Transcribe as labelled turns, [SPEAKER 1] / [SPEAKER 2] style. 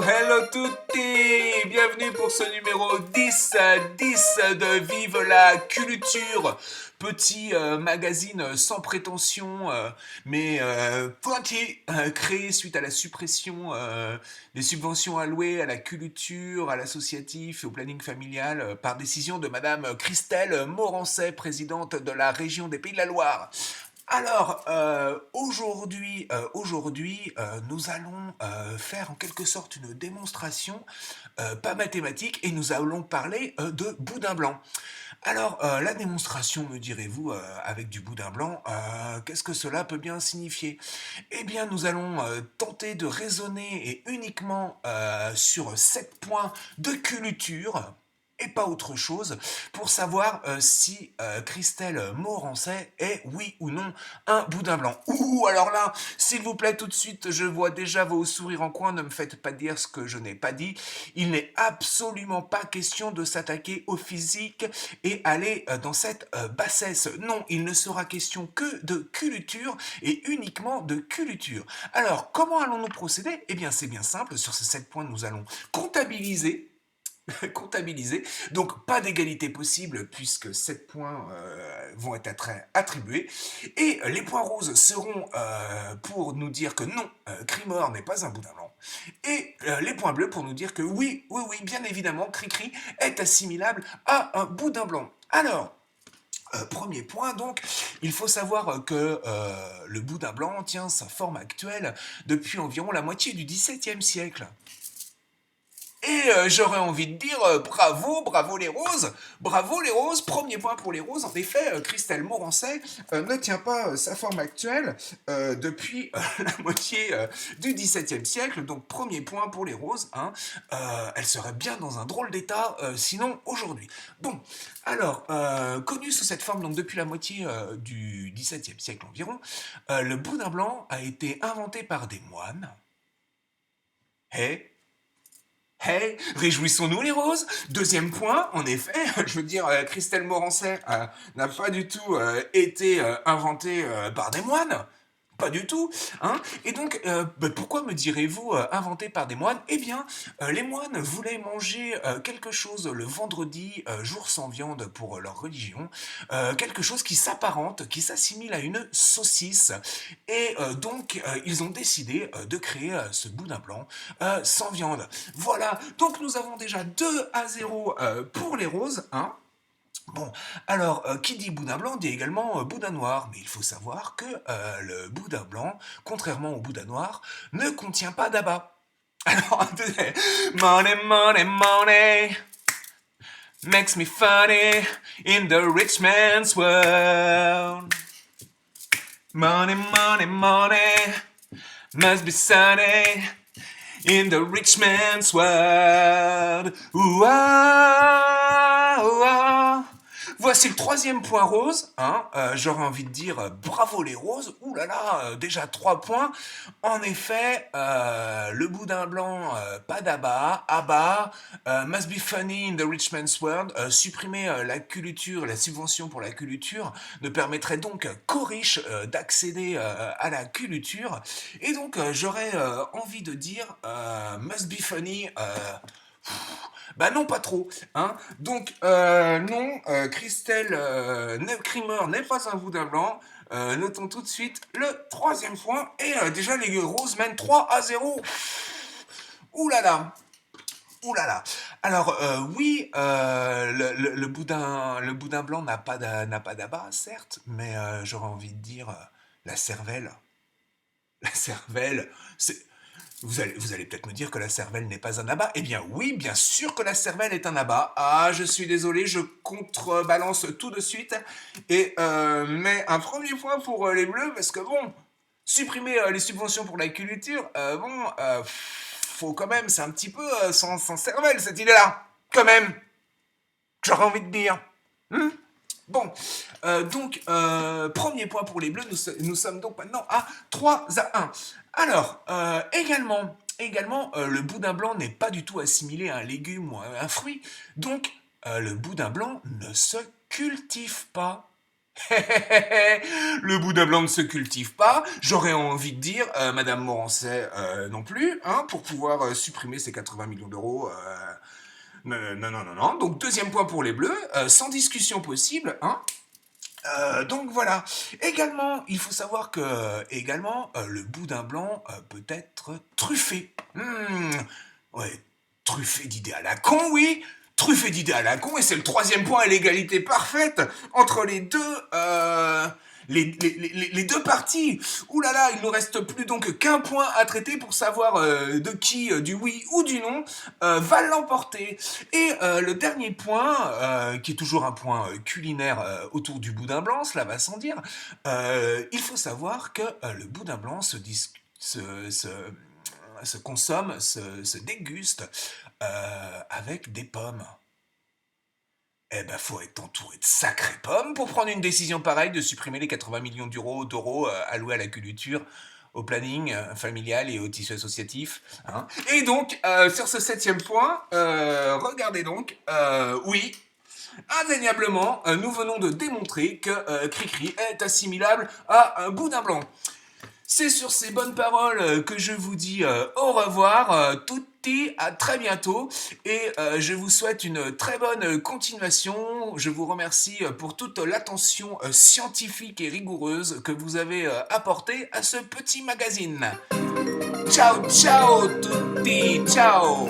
[SPEAKER 1] hello tutti! Bienvenue pour ce numéro 10 de Vive la culture. Petit magazine sans prétention, mais pointé, créé suite à la suppression des subventions allouées à la culture, à l'associatif et au planning familial par décision de Madame Christelle Morancet, présidente de la région des Pays de la Loire. Alors, aujourd'hui, nous allons faire en quelque sorte une démonstration, pas mathématique, et nous allons parler de boudin blanc. Alors, la démonstration, me direz-vous, avec du boudin blanc, qu'est-ce que cela peut bien signifier? Eh bien, nous allons tenter de raisonner et uniquement sur 7 points de culture et pas autre chose, pour savoir si Christelle Morancet est, oui ou non, un boudin blanc. Ouh, alors là, s'il vous plaît, tout de suite, je vois déjà vos sourires en coin, ne me faites pas dire ce que je n'ai pas dit. Il n'est absolument pas question de s'attaquer au physique et aller dans cette bassesse. Non, il ne sera question que de culture et uniquement de culture. Alors, comment allons-nous procéder? Eh bien, c'est bien simple, sur ces 7 points, nous allons comptabiliser. Donc pas d'égalité possible puisque 7 points vont être attribués. Et les points roses seront pour nous dire que non, Crimor n'est pas un boudin blanc. Et les points bleus pour nous dire que oui, oui, oui, bien évidemment, Cricri est assimilable à un boudin blanc. Alors, premier point, donc, il faut savoir que le boudin blanc tient sa forme actuelle depuis environ la moitié du XVIIe siècle. Et j'aurais envie de dire bravo, bravo les roses, premier point pour les roses. En effet, Christelle Morancet ne tient pas sa forme actuelle depuis la moitié du XVIIe siècle, donc premier point pour les roses. Hein. Elle serait bien dans un drôle d'état, sinon aujourd'hui. Bon, alors, connu sous cette forme donc depuis la moitié du XVIIe siècle environ, le boudin blanc a été inventé par des moines. Et hey, réjouissons-nous les roses. Deuxième point, en effet, je veux dire, Christelle Morancet n'a pas du tout été inventée par des moines. Pas du tout, hein. Et donc, pourquoi me direz-vous inventé par des moines? Eh bien, les moines voulaient manger quelque chose le vendredi, jour sans viande pour leur religion, quelque chose qui s'apparente, qui s'assimile à une saucisse. Et donc, ils ont décidé de créer ce boudin blanc sans viande. Voilà, donc nous avons déjà 2-0 pour les roses, hein. Bon, alors, qui dit boudin blanc dit également boudin noir, mais il faut savoir que le boudin blanc, contrairement au boudin noir, ne contient pas d'abat. Alors, attendez, money, money, money makes me funny in the rich man's world. Money, money, money must be sunny in the rich man's world. Ooh, ah, ooh, ah. Voici le troisième point rose, hein, j'aurais envie de dire bravo les roses, ouh là là, déjà 3 points. En effet, le boudin blanc, pas d'abat, abat, must be funny in the rich man's world, supprimer la culture, la subvention pour la culture, ne permettrait donc qu'aux riches d'accéder à la culture. Et donc j'aurais envie de dire must be funny. Bah non, pas trop. Hein. Donc, non, Christelle Crimor n'est pas un boudin blanc. Notons tout de suite le troisième point. Et déjà, les roses mènent 3-0. Ouh là là. Ouh là là. Alors, oui, le boudin blanc n'a pas d'abat, certes, mais j'aurais envie de dire la cervelle. La cervelle, c'est... Vous allez peut-être me dire que la cervelle n'est pas un abat. Eh bien oui, bien sûr que la cervelle est un abat. Ah, je suis désolé, je contrebalance tout de suite. Et mais un premier point pour les bleus, parce que bon, supprimer les subventions pour la culture, faut quand même, c'est un petit peu sans cervelle cette idée-là. Quand même, j'aurais envie de dire. Hmm. Bon, donc, premier point pour les bleus, nous sommes donc maintenant à 3-1. Alors, également le boudin blanc n'est pas du tout assimilé à un légume ou à un fruit, donc le boudin blanc ne se cultive pas. Le boudin blanc ne se cultive pas. J'aurais envie de dire, Madame Morancet non plus, hein, pour pouvoir supprimer ces 80 millions d'euros. Non, non, non, non, non. Donc deuxième point pour les Bleus, sans discussion possible, hein. Donc voilà. Également, il faut savoir que le boudin blanc peut être truffé. Ouais, truffé d'idées à la con, oui. Truffé d'idées à la con, et c'est le troisième point à l'égalité parfaite entre les deux. Les deux parties. Ouh là là, il ne reste plus donc qu'un point à traiter pour savoir de qui, du oui ou du non, va l'emporter. Et le dernier point, qui est toujours un point culinaire autour du boudin blanc, cela va sans dire, il faut savoir que le boudin blanc se, se, se consomme, se déguste avec des pommes. Eh ben, faut être entouré de sacrées pommes pour prendre une décision pareille de supprimer les 80 millions d'euros alloués à la culture, au planning familial et au tissu associatif, hein. Et donc, sur ce septième point, regardez donc, oui, indéniablement, nous venons de démontrer que Cricri est assimilable à un boudin blanc. C'est sur ces bonnes paroles que je vous dis au revoir, tutti, à très bientôt, et je vous souhaite une très bonne continuation. Je vous remercie pour toute l'attention scientifique et rigoureuse que vous avez apportée à ce petit magazine. Ciao ciao tutti, ciao.